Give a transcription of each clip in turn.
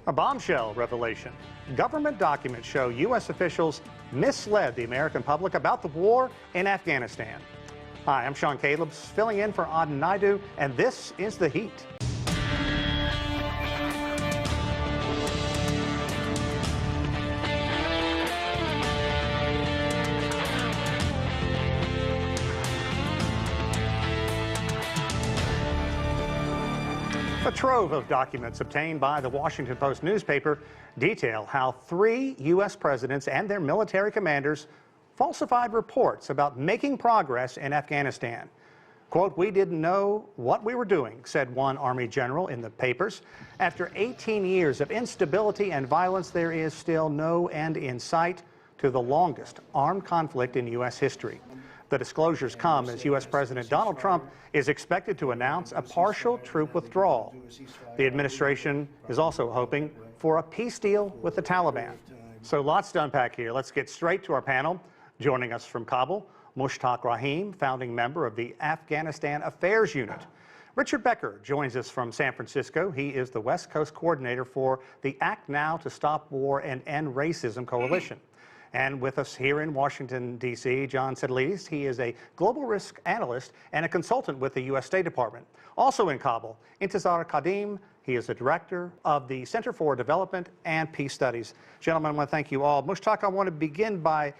A bombshell revelation. Government documents show U.S. officials misled the American public about the war in Afghanistan. Hi, I'm Sean Calebs, filling in for Aden Naidu, and this is The Heat. A trove of documents obtained by the Washington Post newspaper detail how 3 U.S. presidents and their military commanders falsified reports about making progress in Afghanistan. Quote, "We didn't know what we were doing," said one Army general in the papers. After 18 years of instability and violence, there is still no end in sight to the longest armed conflict in U.S. history. The disclosures come as U.S. President Donald Trump is expected to announce a partial troop withdrawal. The administration is also hoping for a peace deal with the Taliban. So lots to unpack here. Let's get straight to our panel. Joining us from Kabul, Mushtaq Rahim, founding member of the Afghanistan Affairs Unit. Richard Becker joins us from San Francisco. He is the West Coast coordinator for the Act Now to Stop War and End Racism Coalition. And with us here in Washington, D.C., John Sitilides. He is a global risk analyst and a consultant with the U.S. State Department. Also in Kabul, Intizar Kadim. He is the director of the Center for Development and Peace Studies. Gentlemen, I want to thank you all. Mushtaq, I want to begin by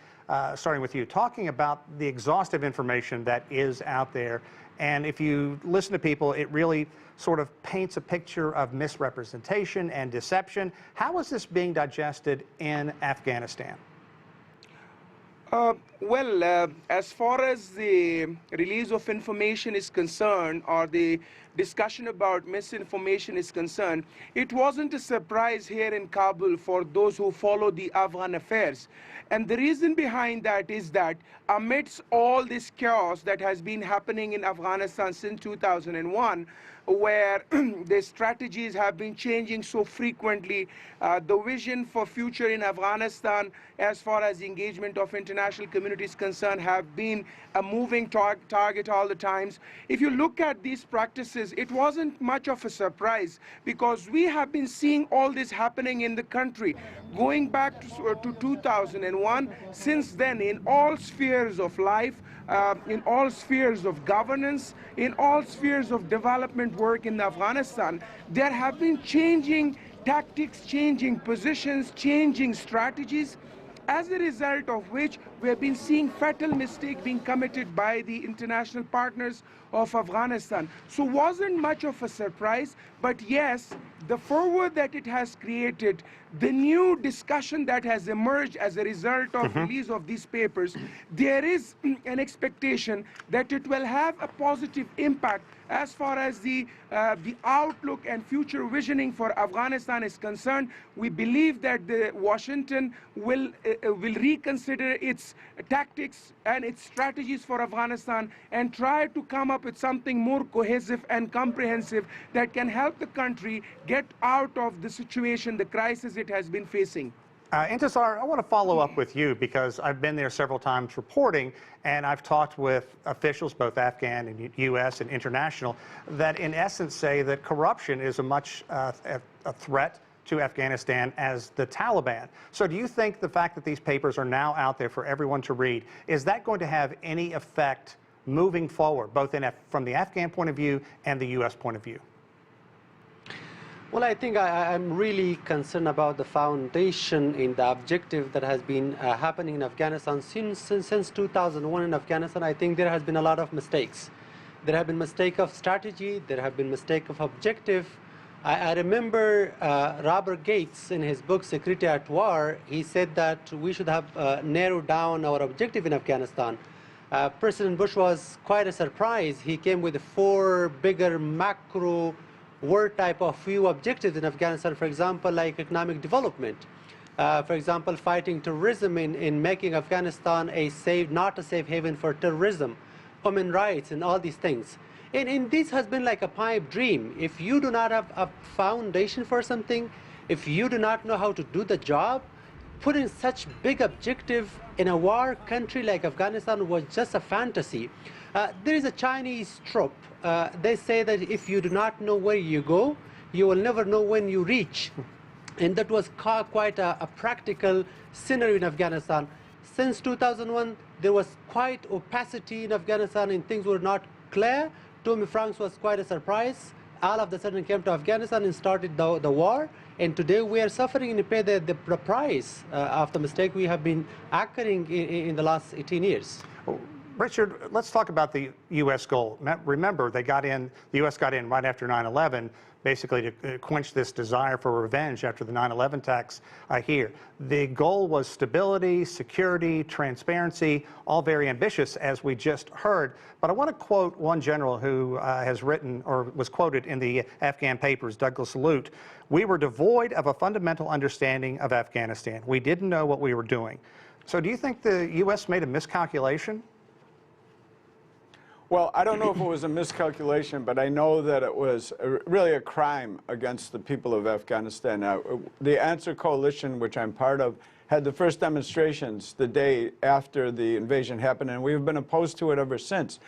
starting with you, talking about the exhaustive information that is out there. And if you listen to people, it really sort of paints a picture of misrepresentation and deception. How is this being digested in Afghanistan? As far as the release of information is concerned, or the discussion about misinformation is concerned, it wasn't a surprise here in Kabul for those who follow the Afghan affairs. And the reason behind that is that amidst all this chaos that has been happening in Afghanistan since 2001, where the strategies have been changing so frequently, the vision for future in Afghanistan as far as the engagement of international community is concerned have been a moving target all the times. If you look at these practices, it wasn't much of a surprise because we have been seeing all this happening in the country going back to 2001. Since then, in all spheres of life, in all spheres of governance, in all spheres of development work in Afghanistan, there have been changing tactics, changing positions, changing strategies, as a result of which we have been seeing fatal mistakes being committed by the international partners of Afghanistan. So wasn't much of a surprise, but yes, the forward that it has created, the new discussion that has emerged as a result of release of these papers, there is an expectation that it will have a positive impact as far as the outlook and future visioning for Afghanistan is concerned. We believe that Washington will reconsider its tactics and its strategies for Afghanistan and try to come up with something more cohesive and comprehensive that can help the country get out of the situation, the crisis it has been facing. Intizar, I want to follow up with you because I've been there several times reporting, and I've talked with officials, both Afghan and U.S. and international, that in essence say that corruption is as much a threat to Afghanistan as the Taliban. So do you think the fact that these papers are now out there for everyone to read, is that going to have any effect moving forward, both from the Afghan point of view and the U.S. point of view? Well, I think I'm really concerned about the foundation in the objective that has been happening in Afghanistan since 2001 in Afghanistan. I think there has been a lot of mistakes. There have been mistake of strategy. There have been mistake of objective. I remember Robert Gates in his book Security at War, he said that we should have narrowed down our objective in Afghanistan. President Bush was quite a surprise. He came with 4 bigger macro war type of few objectives in Afghanistan, for example, like economic development. For example, fighting terrorism in making Afghanistan not a safe haven for terrorism, human rights and all these things. And this has been like a pipe dream. If you do not have a foundation for something, if you do not know how to do the job, putting such big objective in a war country like Afghanistan was just a fantasy. There is a Chinese trope. They say that if you do not know where you go, you will never know when you reach. And that was quite a practical scenario in Afghanistan. Since 2001, there was quite opacity in Afghanistan and things were not clear. Tommy Franks was quite a surprise. All of a sudden came to Afghanistan and started the war. And today we are suffering and pay the price of the mistake we have been occurring in the last 18 years. Well, Richard, let's talk about the U.S. goal. Remember, the U.S. got in right after 9/11, basically to quench this desire for revenge after the 9/11 attacks here. The goal was stability, security, transparency, all very ambitious, as we just heard. But I want to quote one general who has written, or was quoted in the Afghan Papers, Douglas Lute. "We were devoid of a fundamental understanding of Afghanistan. We didn't know what we were doing." So do you think the U.S. made a miscalculation? Well, I don't know if it was a miscalculation, but I know that it was really a crime against the people of Afghanistan. The Answer Coalition, which I'm part of, had the first demonstrations the day after the invasion happened, and we've been opposed to it ever since.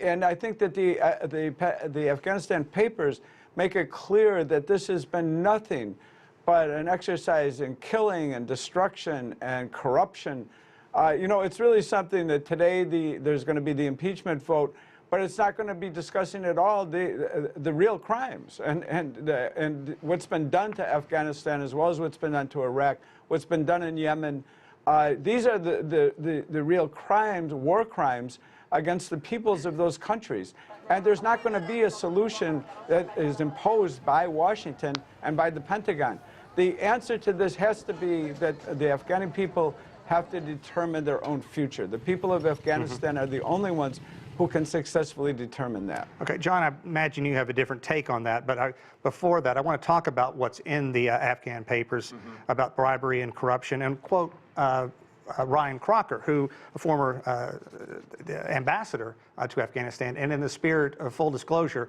And I think that the Afghanistan Papers make it clear that this has been nothing but an exercise in killing and destruction and corruption. You know, it's really something that today there's going to be the impeachment vote, but it's not going to be discussing at all the real crimes and what's been done to Afghanistan, as well as what's been done to Iraq, what's been done in Yemen. These are the real crimes, war crimes, against the peoples of those countries. And there's not going to be a solution that is imposed by Washington and by the Pentagon. The answer to this has to be that the Afghani people have to determine their own future. The people of Afghanistan are the only ones who can successfully determine that. Okay, John, I imagine you have a different take on that, but before that, I want to talk about what's in the Afghan Papers about bribery and corruption, and quote Ryan Crocker, who a former ambassador to Afghanistan, and in the spirit of full disclosure,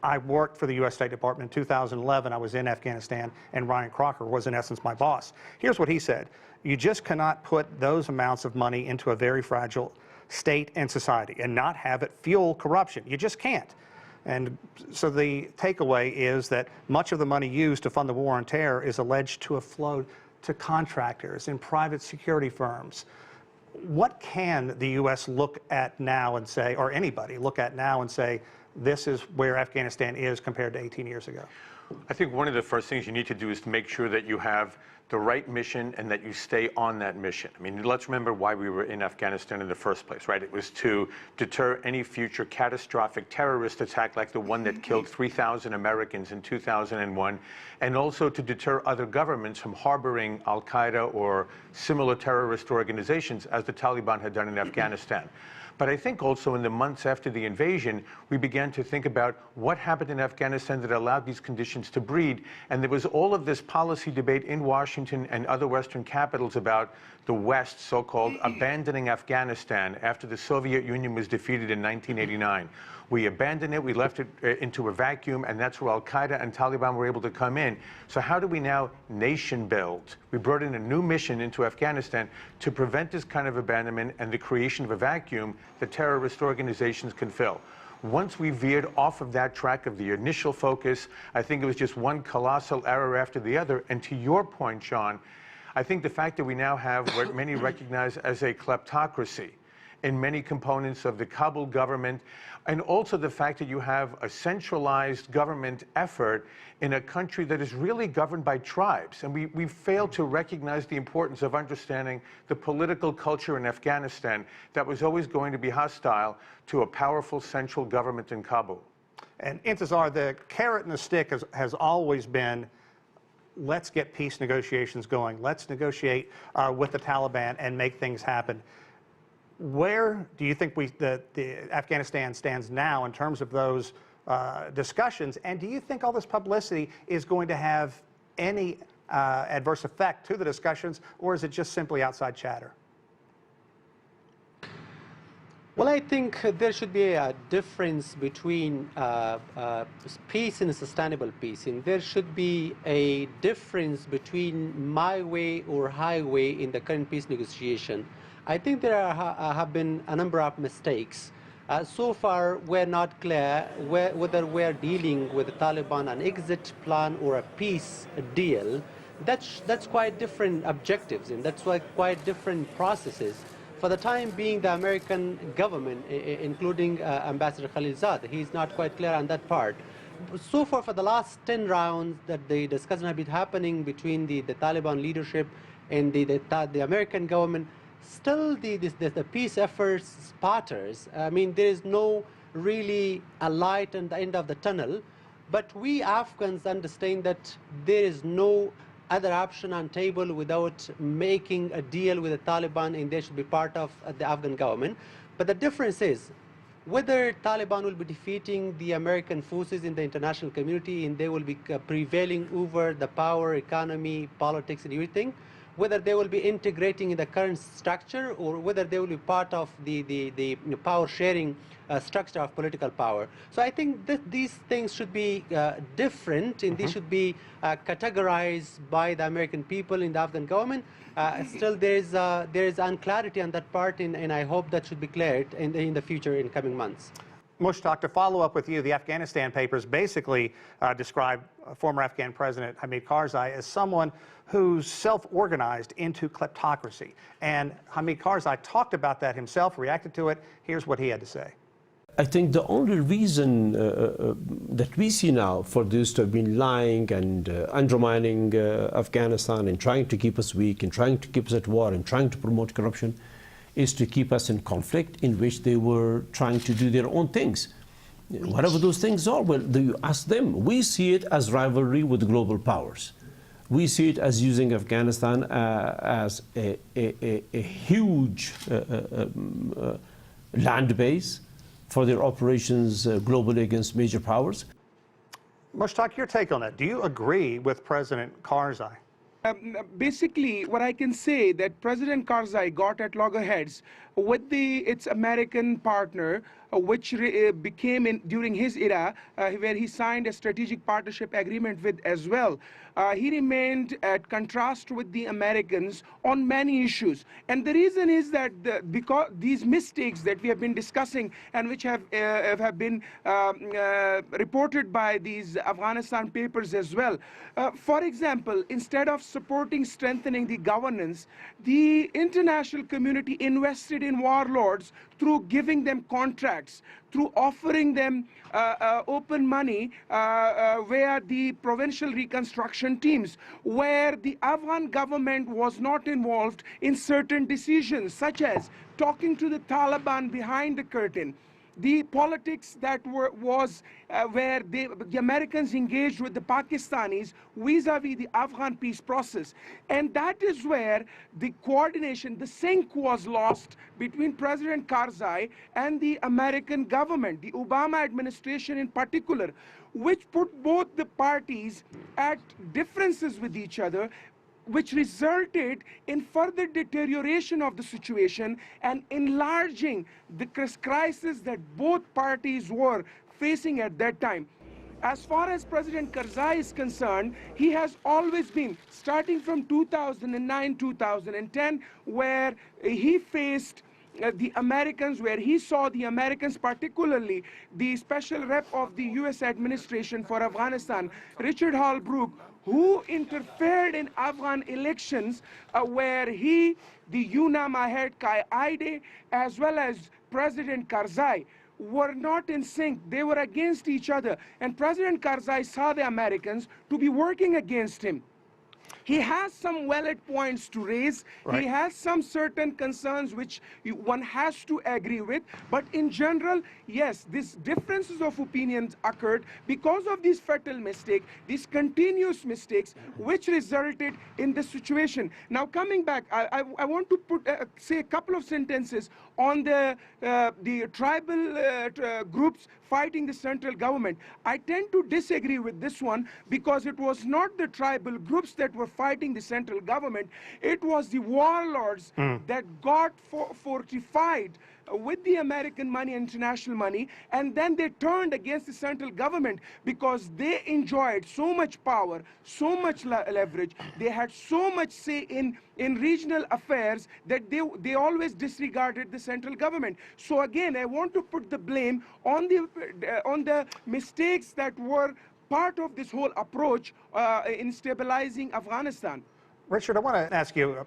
I worked for the U.S. State Department in 2011. I was in Afghanistan, and Ryan Crocker was, in essence, my boss. Here's what he said. "You just cannot put those amounts of money into a very fragile state and society and not have it fuel corruption. You just can't." And so the takeaway is that much of the money used to fund the war on terror is alleged to have flowed to contractors and private security firms. What can the U.S. look at now and say, or anybody look at now and say, this is where Afghanistan is compared to 18 years ago? I think one of the first things you need to do is to make sure that you have the right mission and that you stay on that mission. I mean, let's remember why we were in Afghanistan in the first place, right? It was to deter any future catastrophic terrorist attack like the one that killed 3,000 Americans in 2001, and also to deter other governments from harboring al-Qaeda or similar terrorist organizations as the Taliban had done in Afghanistan. But I think also in the months after the invasion, we began to think about what happened in Afghanistan that allowed these conditions to breed. And there was all of this policy debate in Washington and other Western capitals about the West, so-called, abandoning Afghanistan after the Soviet Union was defeated in 1989. We abandoned it, we left it into a vacuum, and that's where al-Qaeda and Taliban were able to come in. So how do we now nation build? We brought in a new mission into Afghanistan to prevent this kind of abandonment and the creation of a vacuum that terrorist organizations can fill. Once we veered off of that track of the initial focus, I think it was just one colossal error after the other. And to your point, Sean, I think the fact that we now have what many recognize as a kleptocracy in many components of the Kabul government, and also the fact that you have a centralized government effort in a country that is really governed by tribes. And we failed to recognize the importance of understanding the political culture in Afghanistan that was always going to be hostile to a powerful central government in Kabul. And Intezar, the carrot and the stick has always been, let's get peace negotiations going. Let's negotiate with the Taliban and make things happen. Where do you think the Afghanistan stands now in terms of those discussions? And do you think all this publicity is going to have any adverse effect to the discussions, or is it just simply outside chatter? Well, I think there should be a difference between peace and sustainable peace. And there should be a difference between my way or highway in the current peace negotiation. I think there have been a number of mistakes. So far, we're not clear whether we're dealing with the Taliban an exit plan or a peace deal. That's quite different objectives, and that's quite different processes. For the time being, the American government, including Ambassador Khalilzad, he's not quite clear on that part. So far, for the last 10 rounds that the discussion have been happening between the Taliban leadership and the American government, still the peace efforts sputters. I mean, there is no really a light at the end of the tunnel. But we Afghans understand that there is no other option on table without making a deal with the Taliban, and they should be part of the Afghan government. But the difference is whether Taliban will be defeating the American forces in the international community and they will be prevailing over the power, economy, politics, and everything, whether they will be integrating in the current structure or whether they will be part of the power sharing structure of political power. So I think that these things should be different, and they should be categorized by the American people in the Afghan government. Still, there is unclarity on that part, and I hope that should be cleared in the future, in coming months. Mushtaq, to follow up with you, the Afghanistan Papers basically describe former Afghan President Hamid Karzai as someone who's self-organized into kleptocracy. And Hamid Karzai talked about that himself, reacted to it. Here's what he had to say. I think the only reason that we see now for this to have been lying and undermining Afghanistan and trying to keep us weak and trying to keep us at war and trying to promote corruption is to keep us in conflict in which they were trying to do their own things. Whatever those things are, well, you ask them. We see it as rivalry with global powers. We see it as using Afghanistan as a huge land base for their operations globally against major powers. Mushtaq, your take on that. Do you agree with President Karzai? Basically, what I can say that President Karzai got at loggerheads with its American partner, which became during his era, where he signed a strategic partnership agreement with as well. He remained at contrast with the Americans on many issues. And the reason is that because these mistakes that we have been discussing and which have been reported by these Afghanistan papers as well. For example, instead of supporting strengthening the governance, the international community invested in warlords through giving them contracts, through offering them open money via the provincial reconstruction teams, where the Afghan government was not involved in certain decisions, such as talking to the Taliban behind the curtain. The politics that where the Americans engaged with the Pakistanis vis-a-vis the Afghan peace process. And that is where the coordination, the sync was lost between President Karzai and the American government, the Obama administration in particular, which put both the parties at differences with each other, which resulted in further deterioration of the situation and enlarging the crisis that both parties were facing at that time. As far as President Karzai is concerned, he has always been, starting from 2009, 2010, where he faced the Americans, where he saw the Americans, particularly the special rep of the US administration for Afghanistan, Richard Holbrooke, who interfered in Afghan elections, where the Yuna Maher Qaide, as well as President Karzai, were not in sync. They were against each other. And President Karzai saw the Americans to be working against him. He has some valid points to raise. Right. He has some certain concerns which one has to agree with. But in general, yes, these differences of opinions occurred because of these fatal mistakes, these continuous mistakes, which resulted in this situation. Now, coming back, I want to say a couple of sentences on the tribal groups fighting the central government. I tend to disagree with this one because it was not the tribal groups that were fighting the central government. It was the warlords that got fortified with the American money, international money, and then they turned against the central government because they enjoyed so much power, so much leverage. They had so much say in regional affairs that they always disregarded the central government. So again, I want to put the blame on the mistakes that were part of this whole approach in stabilizing Afghanistan. Richard, I want to ask you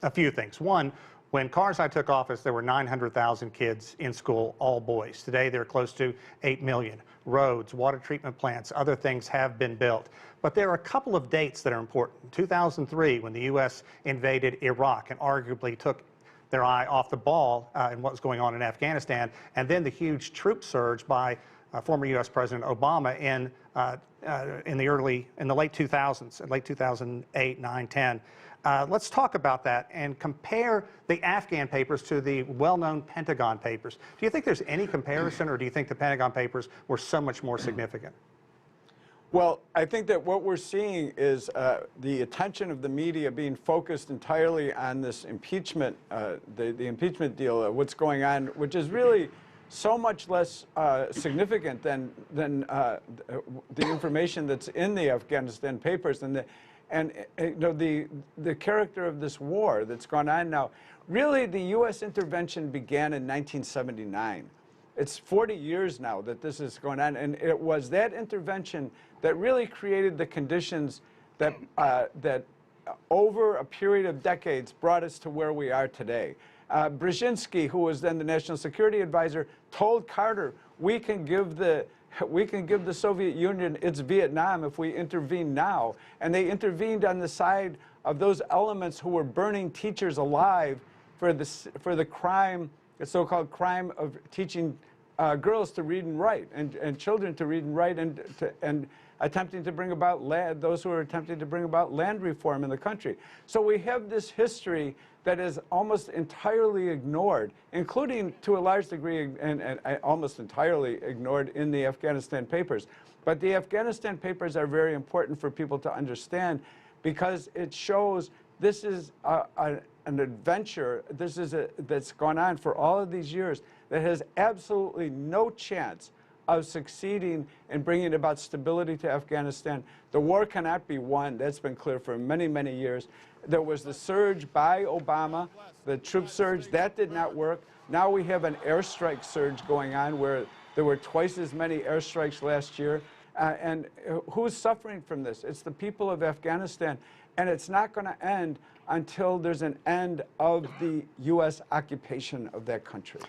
a few things. One, when Karzai took office, there were 900,000 kids in school, all boys. Today, there are close to 8 million. Roads, water treatment plants, other things have been built. But there are a couple of dates that are important. 2003, when the U.S. invaded Iraq and arguably took their eye off the ball in what was going on in Afghanistan, and then the huge troop surge by former U.S. President Obama in the late 2000s, late 2008, 9, 10. Let's talk about that and compare the Afghan papers to the well-known Pentagon papers. Do you think there's any comparison, or do you think the Pentagon papers were so much more significant? Well, I think that what we're seeing is the attention of the media being focused entirely on this impeachment, the impeachment deal, what's going on, which is really so much less significant than the information that's in the Afghanistan papers and you know, the character of this war that's gone on now. Really, the U.S. intervention began in 1979. It's 40 years now that this is going on, and it was that intervention that really created the conditions that that over a period of decades brought us to where we are today. Brzezinski, who was then the national security advisor, told Carter, we can give the Soviet Union its Vietnam if we intervene now. And they intervened on the side of those elements who were burning teachers alive for the crime, the so-called crime of teaching girls to read and write, and children to read and write, and attempting to bring about those who are attempting to bring about land reform in the country. So we have this history that is almost entirely ignored, including to a large degree and almost entirely ignored in the Afghanistan papers. But the Afghanistan papers are very important for people to understand because it shows this is an adventure, that's gone on for all of these years that has absolutely no chance of succeeding in bringing about stability to Afghanistan. The war cannot be won. That's been clear for many, many years. There was the surge by Obama, the troop surge. That did not work. Now we have an airstrike surge going on where there were twice as many airstrikes last year. And who's suffering from this? It's the people of Afghanistan. And it's not going to end until there's an end of the U.S. occupation of that country.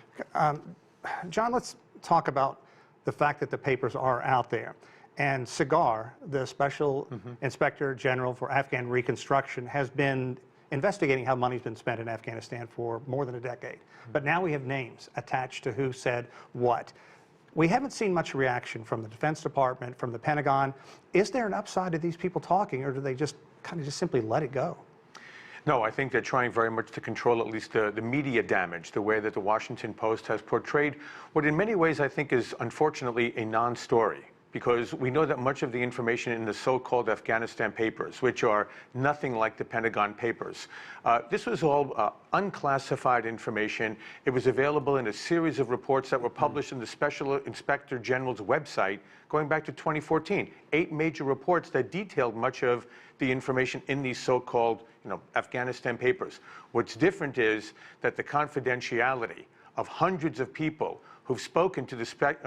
John, let's talk about the fact that the papers are out there. And Sagar, the Special Inspector General for Afghan Reconstruction, has been investigating how money's been spent in Afghanistan for more than a decade. But now we have names attached to who said what. We haven't seen much reaction from the Defense Department, from the Pentagon. Is there an upside to these people talking, or do they just kind of just simply let it go? No, I think they're trying very much to control at least the media damage, the way that the Washington Post has portrayed what in many ways I think is unfortunately a non-story. Because we know that much of the information in the so-called Afghanistan papers, which are nothing like the Pentagon papers, this was all unclassified information. It was available in a series of reports that were published in the Special Inspector General's website going back to 2014. 8 major reports that detailed much of the information in these so-called, Afghanistan papers. What's different is that the confidentiality of hundreds of people who've spoken to the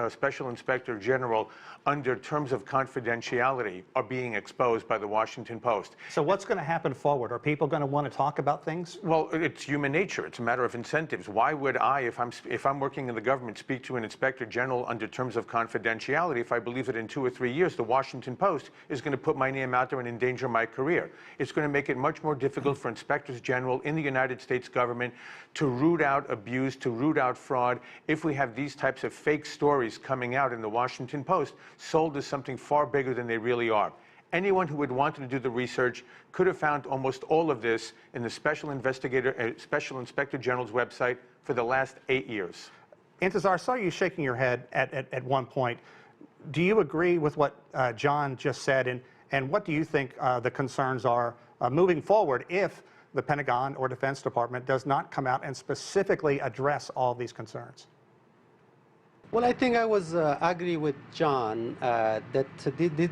Special Inspector General under terms of confidentiality are being exposed by the Washington Post. So what's going to happen forward? Are people going to want to talk about things? Well, it's human nature. It's a matter of incentives. Why would I, if I'm working in the government, speak to an Inspector General under terms of confidentiality if I believe that in 2 or 3 years the Washington Post is going to put my name out there and endanger my career? It's going to make it much more difficult for Inspectors General in the United States government to root out abuse, to root out fraud, if we have these types of fake stories coming out in the Washington Post sold as something far bigger than they really are. Anyone who would want to do the research could have found almost all of this in the Special Inspector General's website for the last 8 years. Intezar, I saw you shaking your head at one point. Do you agree with what John just said, and what do you think the concerns are moving forward if the Pentagon or Defense Department does not come out and specifically address all these concerns? Well, I think I was agree with John that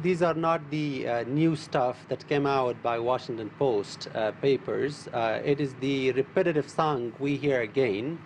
these are not the new stuff that came out by Washington Post papers. It is the repetitive song we hear again,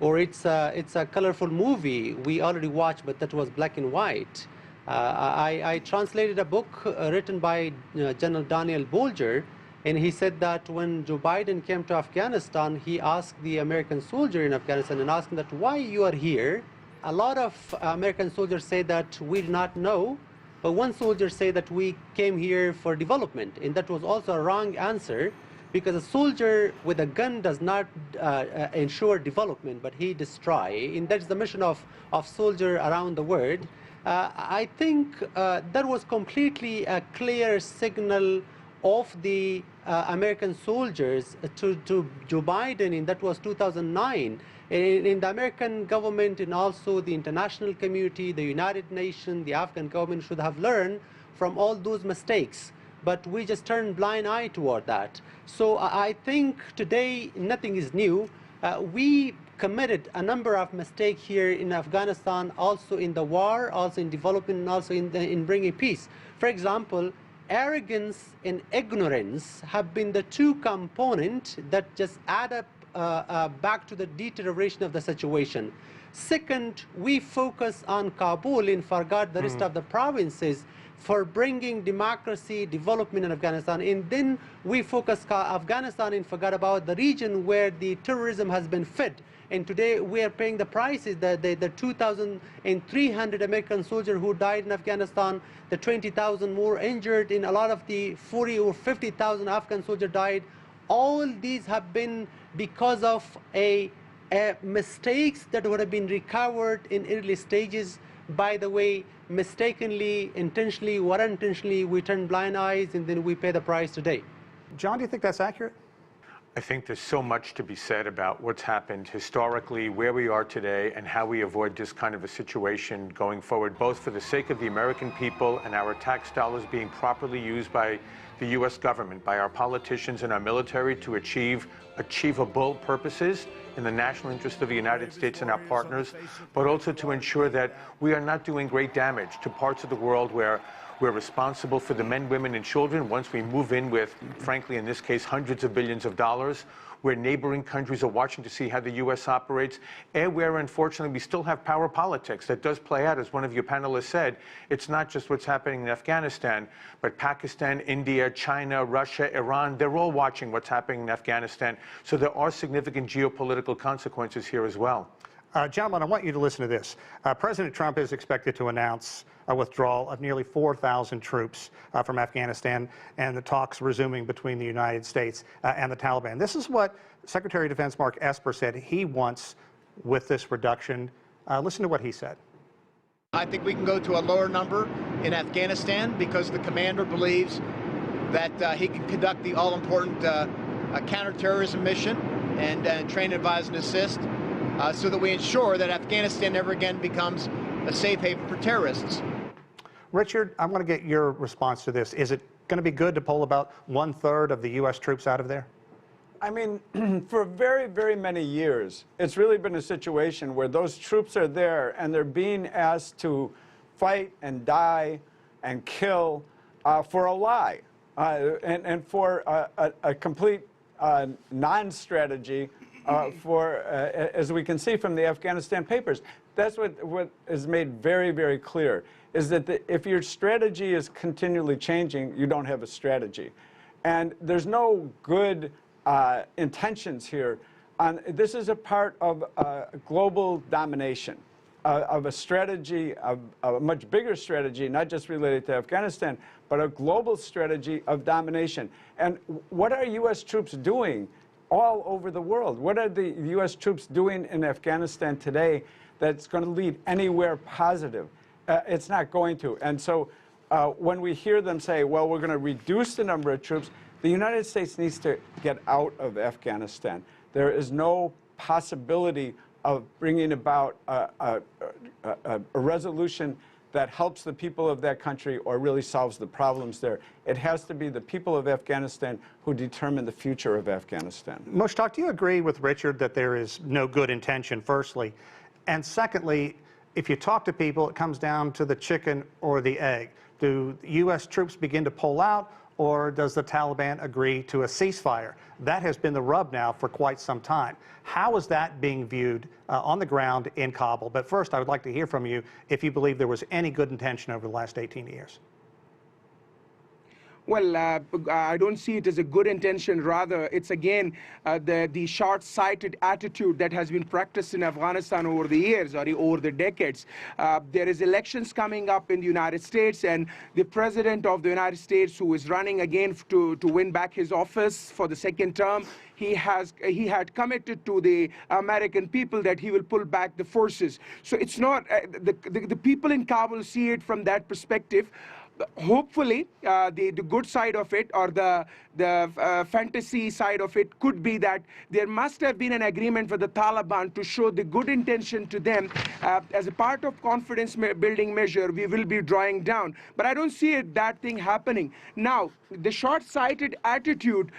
or it's a colorful movie we already watched, but that was black and white. I translated a book written by General Daniel Bolger, and he said that when Joe Biden came to Afghanistan, he asked the American soldier in Afghanistan and asked him that why you are here. A lot of American soldiers say that we do not know, but one soldier said that we came here for development, and that was also a wrong answer, because a soldier with a gun does not ensure development, but he destroy, and that's the mission of soldier around the world. I think that was completely a clear signal of the American soldiers to Joe Biden, and that was 2009. In the American government and also the international community, the United Nations, the Afghan government should have learned from all those mistakes. But we just turned blind eye toward that. So I think today nothing is new. We committed a number of mistakes here in Afghanistan, also in the war, also in development, and also in bringing peace. For example, arrogance and ignorance have been the two components that just add up back to the deterioration of the situation. Second, we focus on Kabul and forgot the rest of the provinces for bringing democracy, development in Afghanistan. And then we focus Afghanistan and forgot about the region where the terrorism has been fed. And today we are paying the prices, the 2,300 American soldiers who died in Afghanistan, the 20,000 more injured, and a lot of the 40 or 50,000 Afghan soldiers died. All these have been because of mistakes that would have been recovered in early stages. By the way, mistakenly, intentionally, or unintentionally, we turn blind eyes and then we pay the price today. John, do you think that's accurate? I think there's so much to be said about what's happened historically, where we are today, and how we avoid this kind of a situation going forward, both for the sake of the American people and our tax dollars being properly used by the U.S. government, by our politicians and our military to achieve achievable purposes in the national interest of the United States and our partners, but also to ensure that we are not doing great damage to parts of the world where we're responsible for the men, women, and children once we move in with, frankly, in this case, hundreds of billions of dollars, where neighboring countries are watching to see how the U.S. operates, and where, unfortunately, we still have power politics that does play out, as one of your panelists said. It's not just what's happening in Afghanistan, but Pakistan, India, China, Russia, Iran, they're all watching what's happening in Afghanistan. So there are significant geopolitical consequences here as well. Gentlemen, I want you to listen to this. President Trump is expected to announce a withdrawal of nearly 4,000 troops from Afghanistan, and the talks resuming between the United States and the Taliban. This is what Secretary of Defense Mark Esper said he wants with this reduction. Listen to what he said. I think we can go to a lower number in Afghanistan because the commander believes that he can conduct the all-important counterterrorism mission and train, advise, and assist so that we ensure that Afghanistan never again becomes a safe haven for terrorists. Richard, I want to get your response to this. Is it going to be good to pull about 1/3 of the U.S. troops out of there? I mean, for very, very many years, it's really been a situation where those troops are there and they're being asked to fight and die and kill for a lie and for a complete non-strategy as we can see from the Afghanistan Papers. That's what is made very, very clear, is that if your strategy is continually changing, you don't have a strategy. And there's no good intentions here. This is a part of global domination, of a strategy, of a much bigger strategy, not just related to Afghanistan, but a global strategy of domination. And what are U.S. troops doing all over the world? What are the U.S. troops doing in Afghanistan today that's going to lead anywhere positive? It's not going to. And so when we hear them say, well, we're going to reduce the number of troops, the United States needs to get out of Afghanistan. There is no possibility of bringing about a resolution that helps the people of that country or really solves the problems there. It has to be the people of Afghanistan who determine the future of Afghanistan. Mushtaq, do you agree with Richard that there is no good intention, firstly? And secondly, if you talk to people, it comes down to the chicken or the egg. Do U.S. troops begin to pull out, or does the Taliban agree to a ceasefire? That has been the rub now for quite some time. How is that being viewed on the ground in Kabul? But first, I would like to hear from you if you believe there was any good intention over the last 18 years. Well, I don't see it as a good intention. Rather, it's again the short-sighted attitude that has been practiced in Afghanistan over the years or over the decades. There is elections coming up in the United States, and the president of the United States, who is running again to win back his office for the second term, he had committed to the American people that he will pull back the forces. So it's not the people in Kabul see it from that perspective. Hopefully, the good side of it, or the fantasy side of it, could be that there must have been an agreement with the Taliban to show the good intention to them. As a part of confidence building measure, we will be drawing down. But I don't see that thing happening. Now, the short-sighted attitude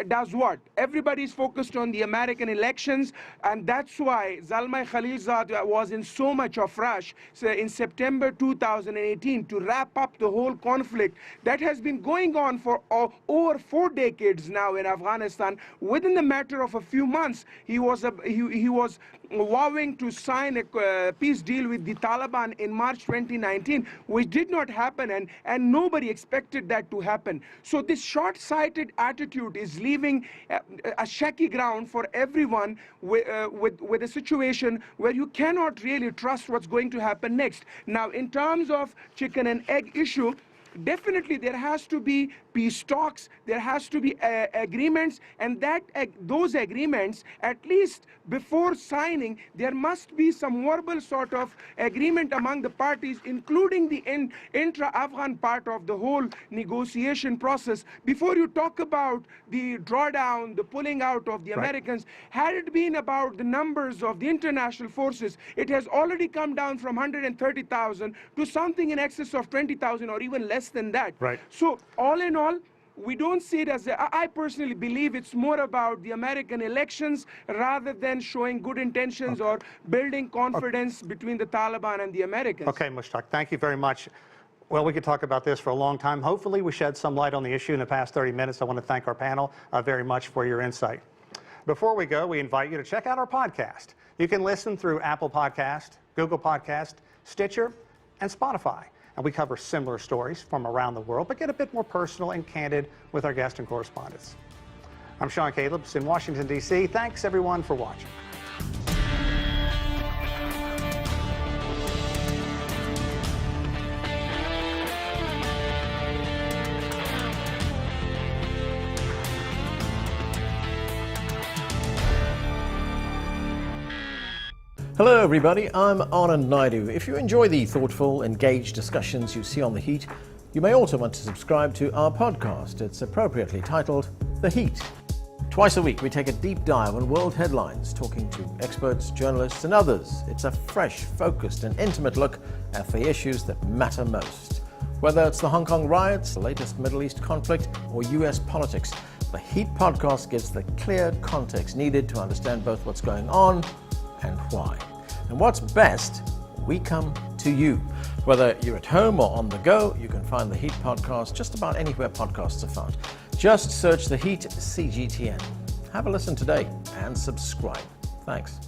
does what? Everybody's focused on the American elections, and that's why Zalmay Khalilzad was in so much of rush in September 2018 to wrap up the whole conflict that has been going on for over 4 decades now in Afghanistan. Within the matter of a few months, he was vowing to sign a peace deal with the Taliban in March 2019, which did not happen, and nobody expected that to happen. So this short-sighted attitude is leaving a shaky ground for everyone with a situation where you cannot really trust what's going to happen next. Now, in terms of chicken and egg issue, definitely there has to be peace talks, there has to be agreements, and those agreements, at least before signing, there must be some verbal sort of agreement among the parties, including the intra-Afghan part of the whole negotiation process, before you talk about the drawdown, the pulling out of the Americans. Had it been about the numbers of the international forces, it has already come down from 130,000 to something in excess of 20,000 or even less than that. Right. So all in all, we don't see it as I personally believe it's more about the American elections rather than showing good intentions or building confidence between the Taliban and the Americans. Okay, Mushtaq, thank you very much. Well, we could talk about this for a long time. Hopefully we shed some light on the issue in the past 30 minutes. I want to thank our panel very much for your insight. Before we go, we invite you to check out our podcast. You can listen through Apple Podcast, Google Podcast, Stitcher, and Spotify. And we cover similar stories from around the world, but get a bit more personal and candid with our guests and correspondents. I'm Sean Calebs in Washington, D.C. Thanks, everyone, for watching. Hello everybody, I'm Anand Naidu. If you enjoy the thoughtful, engaged discussions you see on The Heat, you may also want to subscribe to our podcast. It's appropriately titled The Heat. Twice a week we take a deep dive on world headlines, talking to experts, journalists and others. It's a fresh, focused and intimate look at the issues that matter most. Whether it's the Hong Kong riots, the latest Middle East conflict or US politics, The Heat podcast gives the clear context needed to understand both what's going on and why. And what's best, we come to you. Whether you're at home or on the go, you can find The Heat podcast just about anywhere podcasts are found. Just search The Heat CGTN. Have a listen today and subscribe. Thanks.